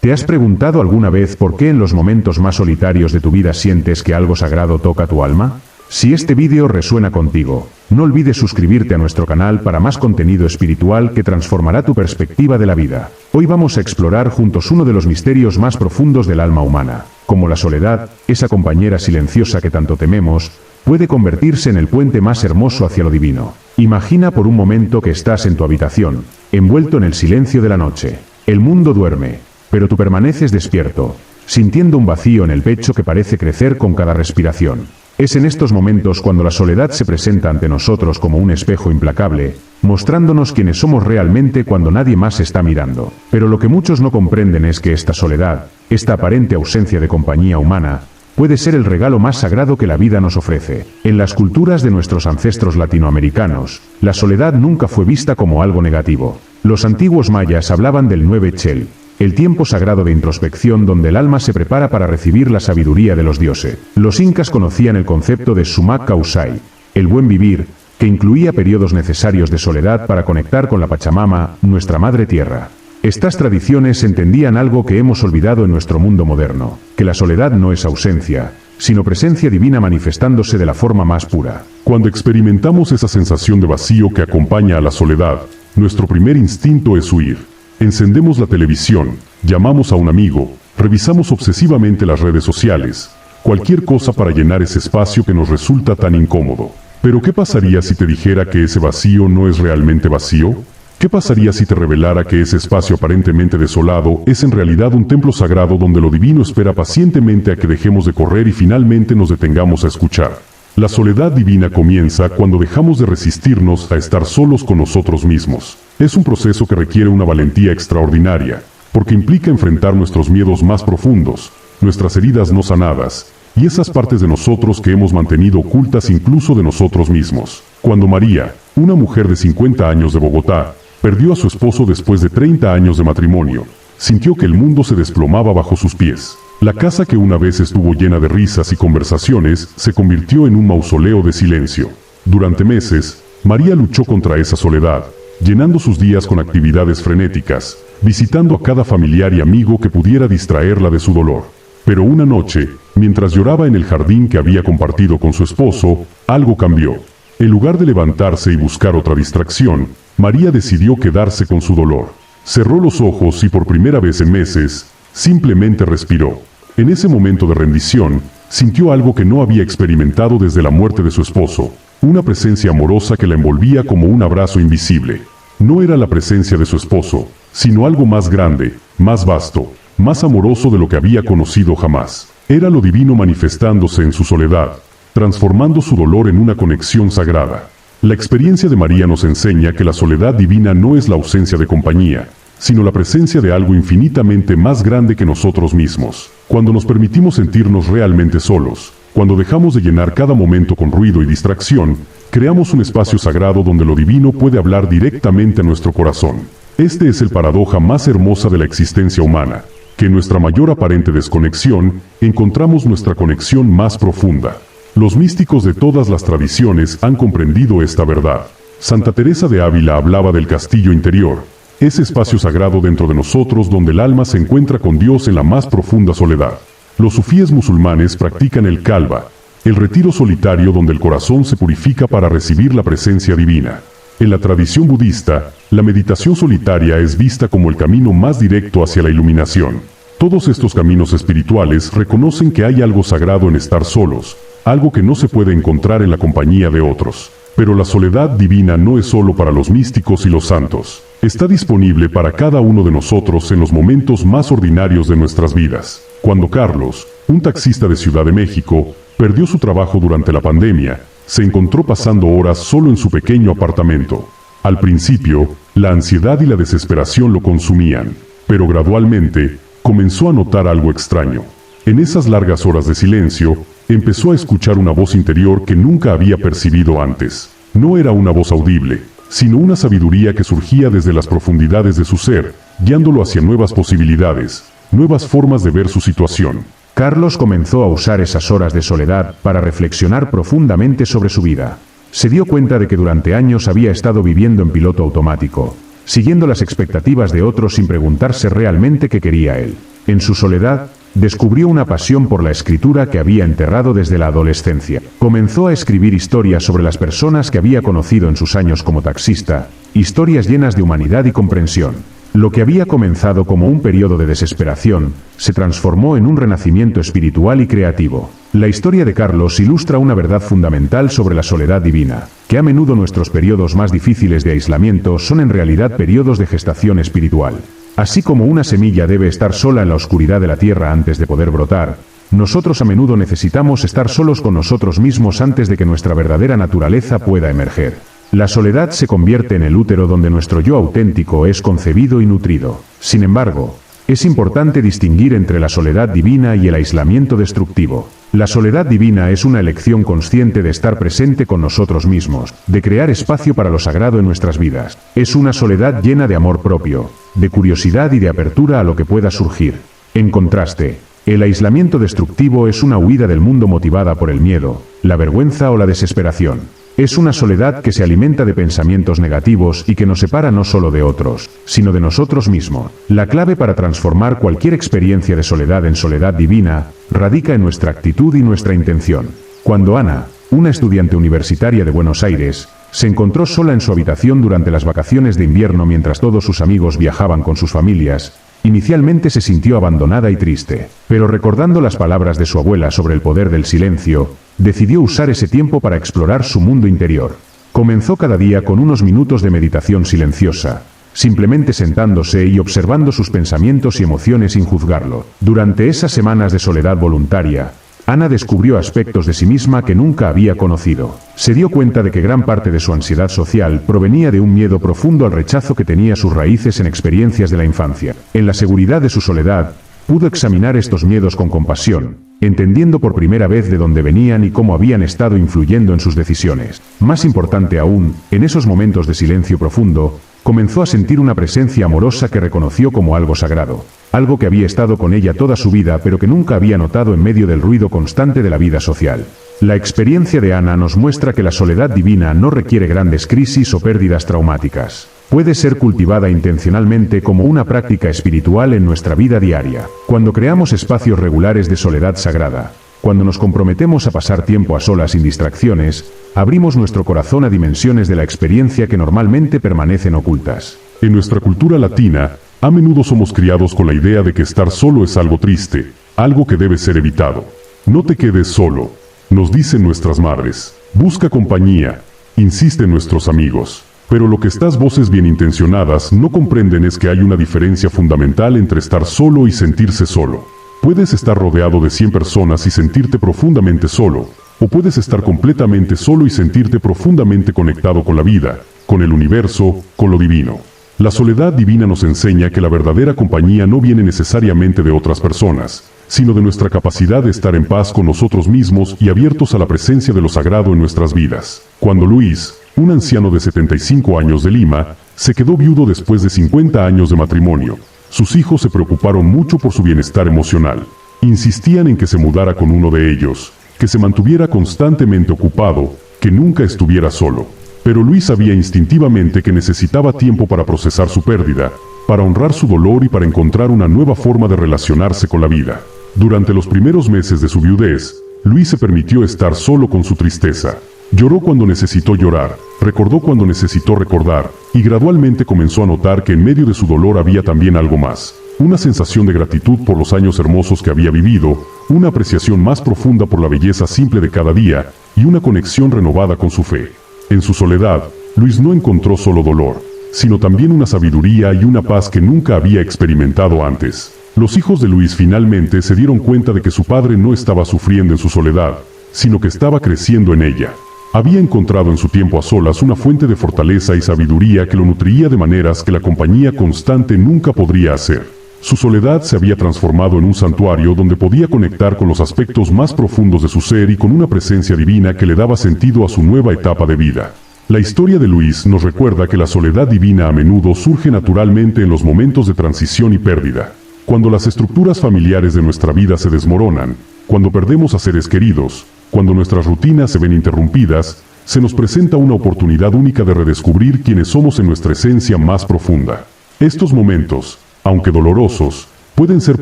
¿Te has preguntado alguna vez por qué en los momentos más solitarios de tu vida sientes que algo sagrado toca tu alma? Si este vídeo resuena contigo, no olvides suscribirte a nuestro canal para más contenido espiritual que transformará tu perspectiva de la vida. Hoy vamos a explorar juntos uno de los misterios más profundos del alma humana, cómo la soledad, esa compañera silenciosa que tanto tememos, puede convertirse en el puente más hermoso hacia lo divino. Imagina por un momento que estás en tu habitación, envuelto en el silencio de la noche. El mundo duerme, pero tú permaneces despierto, sintiendo un vacío en el pecho que parece crecer con cada respiración. Es en estos momentos cuando la soledad se presenta ante nosotros como un espejo implacable, mostrándonos quiénes somos realmente cuando nadie más está mirando. Pero lo que muchos no comprenden es que esta soledad, esta aparente ausencia de compañía humana, puede ser el regalo más sagrado que la vida nos ofrece. En las culturas de nuestros ancestros latinoamericanos, la soledad nunca fue vista como algo negativo. Los antiguos mayas hablaban del Nueve Chel, el tiempo sagrado de introspección donde el alma se prepara para recibir la sabiduría de los dioses. Los incas conocían el concepto de Sumak Kausai, el buen vivir, que incluía periodos necesarios de soledad para conectar con la Pachamama, nuestra madre tierra. Estas tradiciones entendían algo que hemos olvidado en nuestro mundo moderno, que la soledad no es ausencia, sino presencia divina manifestándose de la forma más pura. Cuando experimentamos esa sensación de vacío que acompaña a la soledad, nuestro primer instinto es huir. Encendemos la televisión, llamamos a un amigo, revisamos obsesivamente las redes sociales, cualquier cosa para llenar ese espacio que nos resulta tan incómodo. Pero ¿qué pasaría si te dijera que ese vacío no es realmente vacío? ¿Qué pasaría si te revelara que ese espacio aparentemente desolado es en realidad un templo sagrado donde lo divino espera pacientemente a que dejemos de correr y finalmente nos detengamos a escuchar? La soledad divina comienza cuando dejamos de resistirnos a estar solos con nosotros mismos. Es un proceso que requiere una valentía extraordinaria, porque implica enfrentar nuestros miedos más profundos, nuestras heridas no sanadas, y esas partes de nosotros que hemos mantenido ocultas incluso de nosotros mismos. Cuando María, una mujer de 50 años de Bogotá, perdió a su esposo después de 30 años de matrimonio, sintió que el mundo se desplomaba bajo sus pies. La casa que una vez estuvo llena de risas y conversaciones se convirtió en un mausoleo de silencio. Durante meses, María luchó contra esa soledad, llenando sus días con actividades frenéticas, visitando a cada familiar y amigo que pudiera distraerla de su dolor. Pero una noche, mientras lloraba en el jardín que había compartido con su esposo, algo cambió. En lugar de levantarse y buscar otra distracción, María decidió quedarse con su dolor. Cerró los ojos y por primera vez en meses, simplemente respiró. En ese momento de rendición, sintió algo que no había experimentado desde la muerte de su esposo, una presencia amorosa que la envolvía como un abrazo invisible. No era la presencia de su esposo, sino algo más grande, más vasto, más amoroso de lo que había conocido jamás. Era lo divino manifestándose en su soledad, transformando su dolor en una conexión sagrada. La experiencia de María nos enseña que la soledad divina no es la ausencia de compañía, sino la presencia de algo infinitamente más grande que nosotros mismos. Cuando nos permitimos sentirnos realmente solos, cuando dejamos de llenar cada momento con ruido y distracción, creamos un espacio sagrado donde lo divino puede hablar directamente a nuestro corazón. Este es el paradoja más hermosa de la existencia humana, que en nuestra mayor aparente desconexión, encontramos nuestra conexión más profunda. Los místicos de todas las tradiciones han comprendido esta verdad. Santa Teresa de Ávila hablaba del castillo interior, ese espacio sagrado dentro de nosotros donde el alma se encuentra con Dios en la más profunda soledad. Los sufíes musulmanes practican el Kalba, el retiro solitario donde el corazón se purifica para recibir la presencia divina. En la tradición budista, la meditación solitaria es vista como el camino más directo hacia la iluminación. Todos estos caminos espirituales reconocen que hay algo sagrado en estar solos, algo que no se puede encontrar en la compañía de otros. Pero la soledad divina no es solo para los místicos y los santos. Está disponible para cada uno de nosotros en los momentos más ordinarios de nuestras vidas. Cuando Carlos, un taxista de Ciudad de México, perdió su trabajo durante la pandemia, se encontró pasando horas solo en su pequeño apartamento. Al principio, la ansiedad y la desesperación lo consumían, pero gradualmente, comenzó a notar algo extraño. En esas largas horas de silencio, empezó a escuchar una voz interior que nunca había percibido antes. No era una voz audible, sino una sabiduría que surgía desde las profundidades de su ser, guiándolo hacia nuevas posibilidades, nuevas formas de ver su situación. Carlos comenzó a usar esas horas de soledad para reflexionar profundamente sobre su vida. Se dio cuenta de que durante años había estado viviendo en piloto automático, siguiendo las expectativas de otros sin preguntarse realmente qué quería él. En su soledad, descubrió una pasión por la escritura que había enterrado desde la adolescencia. Comenzó a escribir historias sobre las personas que había conocido en sus años como taxista, historias llenas de humanidad y comprensión. Lo que había comenzado como un periodo de desesperación, se transformó en un renacimiento espiritual y creativo. La historia de Carlos ilustra una verdad fundamental sobre la soledad divina, que a menudo nuestros periodos más difíciles de aislamiento son en realidad periodos de gestación espiritual. Así como una semilla debe estar sola en la oscuridad de la tierra antes de poder brotar, nosotros a menudo necesitamos estar solos con nosotros mismos antes de que nuestra verdadera naturaleza pueda emerger. La soledad se convierte en el útero donde nuestro yo auténtico es concebido y nutrido. Sin embargo, es importante distinguir entre la soledad divina y el aislamiento destructivo. La soledad divina es una elección consciente de estar presente con nosotros mismos, de crear espacio para lo sagrado en nuestras vidas. Es una soledad llena de amor propio, de curiosidad y de apertura a lo que pueda surgir. En contraste, el aislamiento destructivo es una huida del mundo motivada por el miedo, la vergüenza o la desesperación. Es una soledad que se alimenta de pensamientos negativos y que nos separa no solo de otros, sino de nosotros mismos. La clave para transformar cualquier experiencia de soledad en soledad divina radica en nuestra actitud y nuestra intención. Cuando Ana, una estudiante universitaria de Buenos Aires, se encontró sola en su habitación durante las vacaciones de invierno mientras todos sus amigos viajaban con sus familias, inicialmente se sintió abandonada y triste, pero recordando las palabras de su abuela sobre el poder del silencio, decidió usar ese tiempo para explorar su mundo interior. Comenzó cada día con unos minutos de meditación silenciosa, simplemente sentándose y observando sus pensamientos y emociones sin juzgarlo. Durante esas semanas de soledad voluntaria, Ana descubrió aspectos de sí misma que nunca había conocido. Se dio cuenta de que gran parte de su ansiedad social provenía de un miedo profundo al rechazo que tenía sus raíces en experiencias de la infancia. En la seguridad de su soledad, pudo examinar estos miedos con compasión, entendiendo por primera vez de dónde venían y cómo habían estado influyendo en sus decisiones. Más importante aún, en esos momentos de silencio profundo, comenzó a sentir una presencia amorosa que reconoció como algo sagrado. Algo que había estado con ella toda su vida pero que nunca había notado en medio del ruido constante de la vida social. La experiencia de Ana nos muestra que la soledad divina no requiere grandes crisis o pérdidas traumáticas. Puede ser cultivada intencionalmente como una práctica espiritual en nuestra vida diaria. Cuando creamos espacios regulares de soledad sagrada, cuando nos comprometemos a pasar tiempo a solas sin distracciones, abrimos nuestro corazón a dimensiones de la experiencia que normalmente permanecen ocultas. En nuestra cultura latina, a menudo somos criados con la idea de que estar solo es algo triste, algo que debe ser evitado. No te quedes solo, nos dicen nuestras madres. Busca compañía, insisten nuestros amigos. Pero lo que estas voces bien intencionadas no comprenden es que hay una diferencia fundamental entre estar solo y sentirse solo. Puedes estar rodeado de 100 personas y sentirte profundamente solo, o puedes estar completamente solo y sentirte profundamente conectado con la vida, con el universo, con lo divino. La soledad divina nos enseña que la verdadera compañía no viene necesariamente de otras personas, sino de nuestra capacidad de estar en paz con nosotros mismos y abiertos a la presencia de lo sagrado en nuestras vidas. Cuando Luis, un anciano de 75 años de Lima, se quedó viudo después de 50 años de matrimonio, sus hijos se preocuparon mucho por su bienestar emocional. Insistían en que se mudara con uno de ellos, que se mantuviera constantemente ocupado, que nunca estuviera solo. Pero Luis sabía instintivamente que necesitaba tiempo para procesar su pérdida, para honrar su dolor y para encontrar una nueva forma de relacionarse con la vida. Durante los primeros meses de su viudez, Luis se permitió estar solo con su tristeza. Lloró cuando necesitó llorar, recordó cuando necesitó recordar, y gradualmente comenzó a notar que en medio de su dolor había también algo más. Una sensación de gratitud por los años hermosos que había vivido, una apreciación más profunda por la belleza simple de cada día, y una conexión renovada con su fe. En su soledad, Luis no encontró solo dolor, sino también una sabiduría y una paz que nunca había experimentado antes. Los hijos de Luis finalmente se dieron cuenta de que su padre no estaba sufriendo en su soledad, sino que estaba creciendo en ella. Había encontrado en su tiempo a solas una fuente de fortaleza y sabiduría que lo nutría de maneras que la compañía constante nunca podría hacer. Su soledad se había transformado en un santuario donde podía conectar con los aspectos más profundos de su ser y con una presencia divina que le daba sentido a su nueva etapa de vida. La historia de Luis nos recuerda que la soledad divina a menudo surge naturalmente en los momentos de transición y pérdida. Cuando las estructuras familiares de nuestra vida se desmoronan, cuando perdemos a seres queridos, cuando nuestras rutinas se ven interrumpidas, se nos presenta una oportunidad única de redescubrir quiénes somos en nuestra esencia más profunda. Estos momentos, aunque dolorosos, pueden ser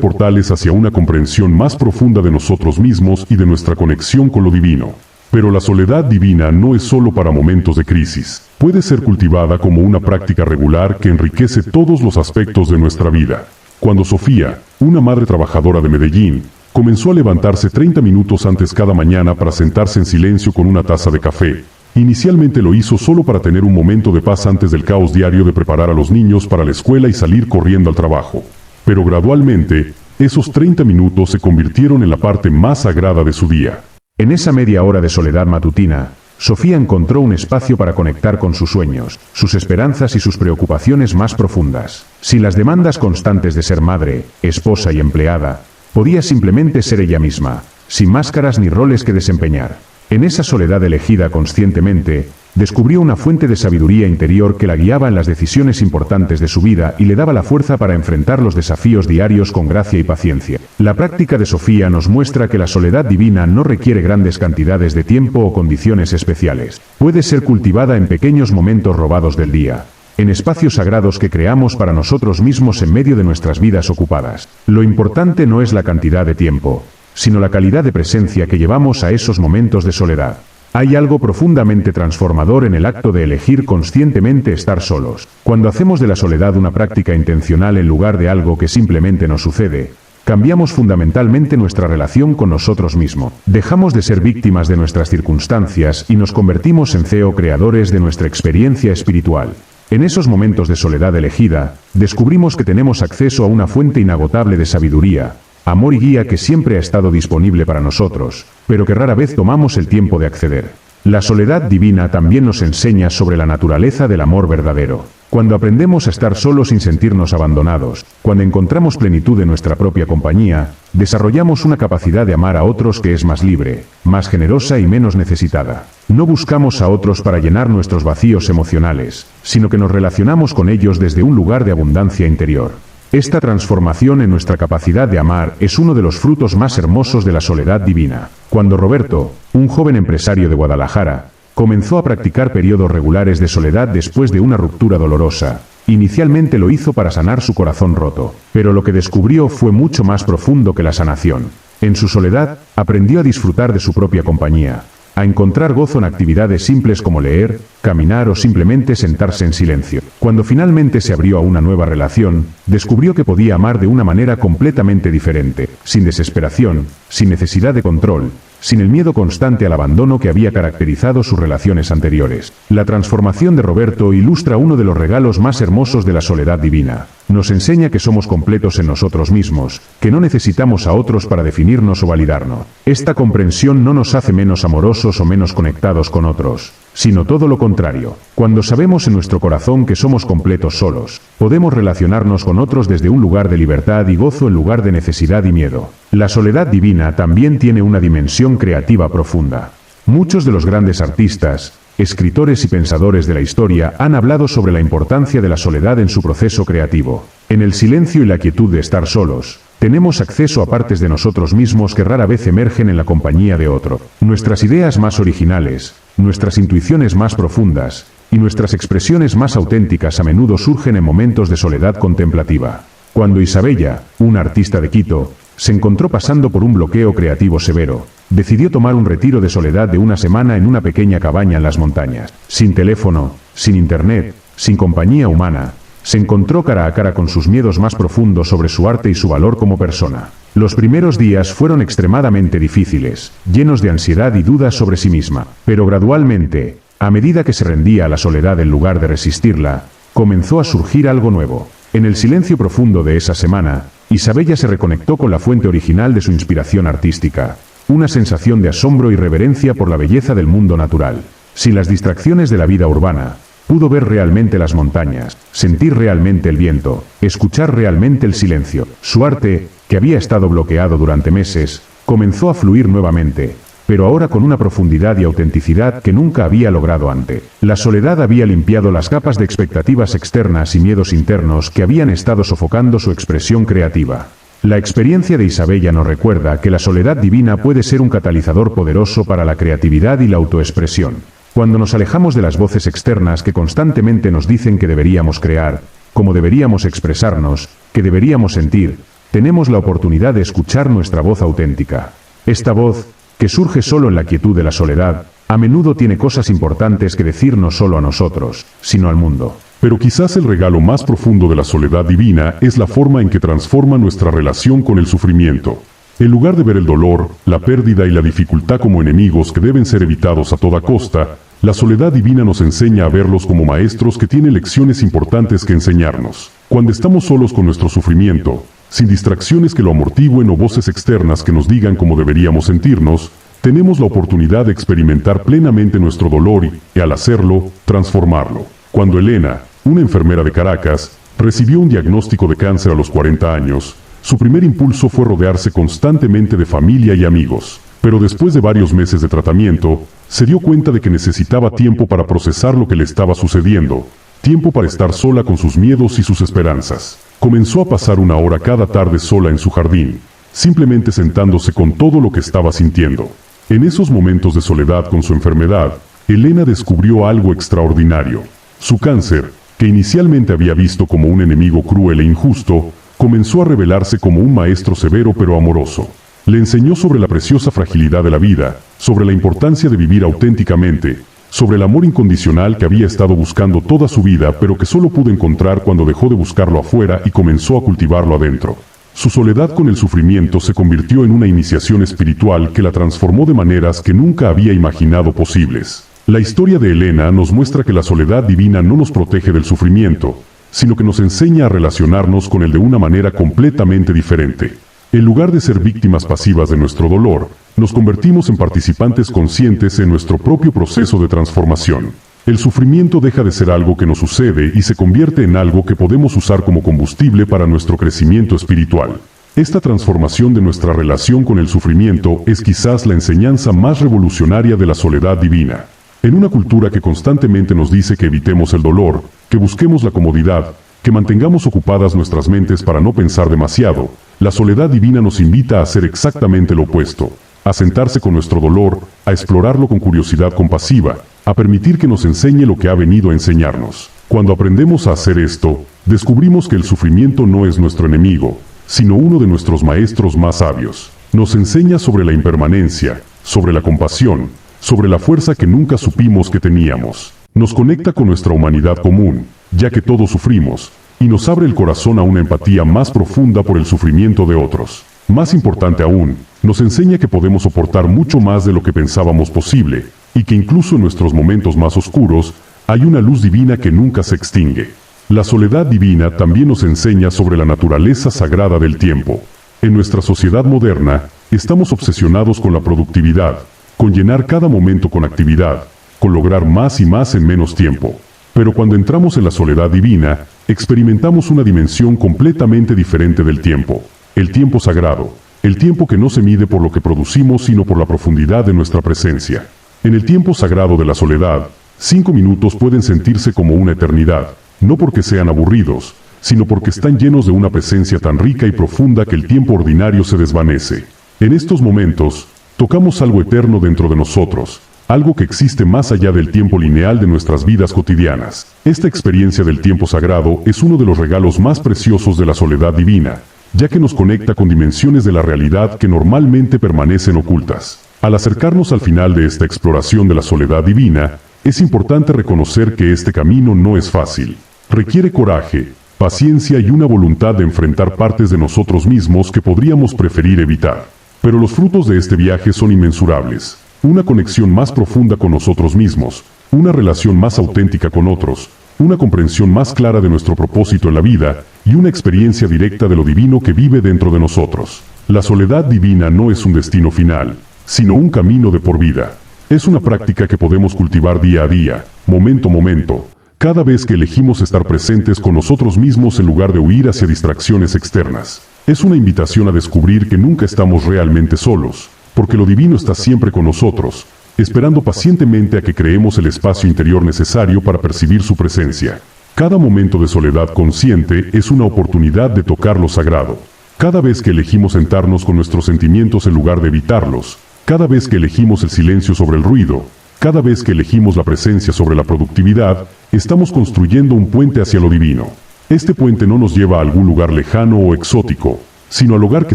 portales hacia una comprensión más profunda de nosotros mismos y de nuestra conexión con lo divino. Pero la soledad divina no es solo para momentos de crisis. Puede ser cultivada como una práctica regular que enriquece todos los aspectos de nuestra vida. Cuando Sofía, una madre trabajadora de Medellín, comenzó a levantarse 30 minutos antes cada mañana para sentarse en silencio con una taza de café, inicialmente lo hizo solo para tener un momento de paz antes del caos diario de preparar a los niños para la escuela y salir corriendo al trabajo. Pero gradualmente, esos 30 minutos se convirtieron en la parte más sagrada de su día. En esa media hora de soledad matutina, Sofía encontró un espacio para conectar con sus sueños, sus esperanzas y sus preocupaciones más profundas. Sin las demandas constantes de ser madre, esposa y empleada, podía simplemente ser ella misma, sin máscaras ni roles que desempeñar. En esa soledad elegida conscientemente, descubrió una fuente de sabiduría interior que la guiaba en las decisiones importantes de su vida y le daba la fuerza para enfrentar los desafíos diarios con gracia y paciencia. La práctica de Sofía nos muestra que la soledad divina no requiere grandes cantidades de tiempo o condiciones especiales. Puede ser cultivada en pequeños momentos robados del día, en espacios sagrados que creamos para nosotros mismos en medio de nuestras vidas ocupadas. Lo importante no es la cantidad de tiempo, sino la calidad de presencia que llevamos a esos momentos de soledad. Hay algo profundamente transformador en el acto de elegir conscientemente estar solos. Cuando hacemos de la soledad una práctica intencional en lugar de algo que simplemente nos sucede, cambiamos fundamentalmente nuestra relación con nosotros mismos. Dejamos de ser víctimas de nuestras circunstancias y nos convertimos en creadores de nuestra experiencia espiritual. En esos momentos de soledad elegida, descubrimos que tenemos acceso a una fuente inagotable de sabiduría, amor y guía que siempre ha estado disponible para nosotros, pero que rara vez tomamos el tiempo de acceder. La soledad divina también nos enseña sobre la naturaleza del amor verdadero. Cuando aprendemos a estar solos sin sentirnos abandonados, cuando encontramos plenitud en nuestra propia compañía, desarrollamos una capacidad de amar a otros que es más libre, más generosa y menos necesitada. No buscamos a otros para llenar nuestros vacíos emocionales, sino que nos relacionamos con ellos desde un lugar de abundancia interior. Esta transformación en nuestra capacidad de amar es uno de los frutos más hermosos de la soledad divina. Cuando Roberto, un joven empresario de Guadalajara, comenzó a practicar periodos regulares de soledad después de una ruptura dolorosa, inicialmente lo hizo para sanar su corazón roto, pero lo que descubrió fue mucho más profundo que la sanación. En su soledad, aprendió a disfrutar de su propia compañía, a encontrar gozo en actividades simples como leer, caminar o simplemente sentarse en silencio. Cuando finalmente se abrió a una nueva relación, descubrió que podía amar de una manera completamente diferente, sin desesperación, sin necesidad de control, sin el miedo constante al abandono que había caracterizado sus relaciones anteriores. La transformación de Roberto ilustra uno de los regalos más hermosos de la soledad divina. Nos enseña que somos completos en nosotros mismos, que no necesitamos a otros para definirnos o validarnos. Esta comprensión no nos hace menos amorosos o menos conectados con otros, sino todo lo contrario. Cuando sabemos en nuestro corazón que somos completos solos, podemos relacionarnos con otros desde un lugar de libertad y gozo en lugar de necesidad y miedo. La soledad divina también tiene una dimensión creativa profunda. Muchos de los grandes artistas, escritores y pensadores de la historia han hablado sobre la importancia de la soledad en su proceso creativo. En el silencio y la quietud de estar solos, tenemos acceso a partes de nosotros mismos que rara vez emergen en la compañía de otro. Nuestras ideas más originales, nuestras intuiciones más profundas y nuestras expresiones más auténticas a menudo surgen en momentos de soledad contemplativa. Cuando Isabella, una artista de Quito, se encontró pasando por un bloqueo creativo severo, decidió tomar un retiro de soledad de una semana en una pequeña cabaña en las montañas. Sin teléfono, sin internet, sin compañía humana, se encontró cara a cara con sus miedos más profundos sobre su arte y su valor como persona. Los primeros días fueron extremadamente difíciles, llenos de ansiedad y dudas sobre sí misma, pero gradualmente, a medida que se rendía a la soledad en lugar de resistirla, comenzó a surgir algo nuevo. En el silencio profundo de esa semana, Isabella se reconectó con la fuente original de su inspiración artística, una sensación de asombro y reverencia por la belleza del mundo natural. Sin las distracciones de la vida urbana, pudo ver realmente las montañas, sentir realmente el viento, escuchar realmente el silencio. Su arte, que había estado bloqueado durante meses, comenzó a fluir nuevamente, pero ahora con una profundidad y autenticidad que nunca había logrado antes. La soledad había limpiado las capas de expectativas externas y miedos internos que habían estado sofocando su expresión creativa. La experiencia de Isabella nos recuerda que la soledad divina puede ser un catalizador poderoso para la creatividad y la autoexpresión. Cuando nos alejamos de las voces externas que constantemente nos dicen que deberíamos crear, cómo deberíamos expresarnos, que deberíamos sentir, tenemos la oportunidad de escuchar nuestra voz auténtica. Esta voz, que surge solo en la quietud de la soledad, a menudo tiene cosas importantes que decir no solo a nosotros, sino al mundo. Pero quizás el regalo más profundo de la soledad divina es la forma en que transforma nuestra relación con el sufrimiento. En lugar de ver el dolor, la pérdida y la dificultad como enemigos que deben ser evitados a toda costa, la soledad divina nos enseña a verlos como maestros que tienen lecciones importantes que enseñarnos. Cuando estamos solos con nuestro sufrimiento, sin distracciones que lo amortigüen o voces externas que nos digan cómo deberíamos sentirnos, tenemos la oportunidad de experimentar plenamente nuestro dolor y, al hacerlo, transformarlo. Cuando Elena, una enfermera de Caracas, recibió un diagnóstico de cáncer a los 40 años, su primer impulso fue rodearse constantemente de familia y amigos. Pero después de varios meses de tratamiento, se dio cuenta de que necesitaba tiempo para procesar lo que le estaba sucediendo, tiempo para estar sola con sus miedos y sus esperanzas. Comenzó a pasar 1 hora cada tarde sola en su jardín, simplemente sentándose con todo lo que estaba sintiendo. En esos momentos de soledad con su enfermedad, Elena descubrió algo extraordinario. Su cáncer, que inicialmente había visto como un enemigo cruel e injusto, comenzó a revelarse como un maestro severo pero amoroso. Le enseñó sobre la preciosa fragilidad de la vida, sobre la importancia de vivir auténticamente, sobre el amor incondicional que había estado buscando toda su vida pero que solo pudo encontrar cuando dejó de buscarlo afuera y comenzó a cultivarlo adentro. Su soledad con el sufrimiento se convirtió en una iniciación espiritual que la transformó de maneras que nunca había imaginado posibles. La historia de Elena nos muestra que la soledad divina no nos protege del sufrimiento, sino que nos enseña a relacionarnos con él de una manera completamente diferente. En lugar de ser víctimas pasivas de nuestro dolor, nos convertimos en participantes conscientes en nuestro propio proceso de transformación. El sufrimiento deja de ser algo que nos sucede y se convierte en algo que podemos usar como combustible para nuestro crecimiento espiritual. Esta transformación de nuestra relación con el sufrimiento es quizás la enseñanza más revolucionaria de la soledad divina. En una cultura que constantemente nos dice que evitemos el dolor, que busquemos la comodidad, que mantengamos ocupadas nuestras mentes para no pensar demasiado, la soledad divina nos invita a hacer exactamente lo opuesto, a sentarse con nuestro dolor, a explorarlo con curiosidad compasiva, a permitir que nos enseñe lo que ha venido a enseñarnos. Cuando aprendemos a hacer esto, descubrimos que el sufrimiento no es nuestro enemigo, sino uno de nuestros maestros más sabios. Nos enseña sobre la impermanencia, sobre la compasión, sobre la fuerza que nunca supimos que teníamos. Nos conecta con nuestra humanidad común, ya que todos sufrimos, y nos abre el corazón a una empatía más profunda por el sufrimiento de otros. Más importante aún, nos enseña que podemos soportar mucho más de lo que pensábamos posible, y que incluso en nuestros momentos más oscuros, hay una luz divina que nunca se extingue. La soledad divina también nos enseña sobre la naturaleza sagrada del tiempo. En nuestra sociedad moderna, estamos obsesionados con la productividad, con llenar cada momento con actividad, con lograr más y más en menos tiempo. Pero cuando entramos en la soledad divina, experimentamos una dimensión completamente diferente del tiempo. El tiempo sagrado, el tiempo que no se mide por lo que producimos sino por la profundidad de nuestra presencia. En el tiempo sagrado de la soledad, 5 minutos pueden sentirse como una eternidad, no porque sean aburridos, sino porque están llenos de una presencia tan rica y profunda que el tiempo ordinario se desvanece. En estos momentos, tocamos algo eterno dentro de nosotros, algo que existe más allá del tiempo lineal de nuestras vidas cotidianas. Esta experiencia del tiempo sagrado es uno de los regalos más preciosos de la soledad divina, ya que nos conecta con dimensiones de la realidad que normalmente permanecen ocultas. Al acercarnos al final de esta exploración de la soledad divina, es importante reconocer que este camino no es fácil. Requiere coraje, paciencia y una voluntad de enfrentar partes de nosotros mismos que podríamos preferir evitar. Pero los frutos de este viaje son inmensurables. Una conexión más profunda con nosotros mismos, una relación más auténtica con otros, una comprensión más clara de nuestro propósito en la vida y una experiencia directa de lo divino que vive dentro de nosotros. La soledad divina no es un destino final, sino un camino de por vida. Es una práctica que podemos cultivar día a día, momento a momento, cada vez que elegimos estar presentes con nosotros mismos en lugar de huir hacia distracciones externas. Es una invitación a descubrir que nunca estamos realmente solos, porque lo divino está siempre con nosotros, esperando pacientemente a que creemos el espacio interior necesario para percibir su presencia. Cada momento de soledad consciente es una oportunidad de tocar lo sagrado. Cada vez que elegimos sentarnos con nuestros sentimientos en lugar de evitarlos, cada vez que elegimos el silencio sobre el ruido, cada vez que elegimos la presencia sobre la productividad, estamos construyendo un puente hacia lo divino. Este puente no nos lleva a algún lugar lejano o exótico, sino al hogar que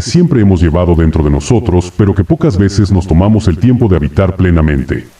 siempre hemos llevado dentro de nosotros, pero que pocas veces nos tomamos el tiempo de habitar plenamente.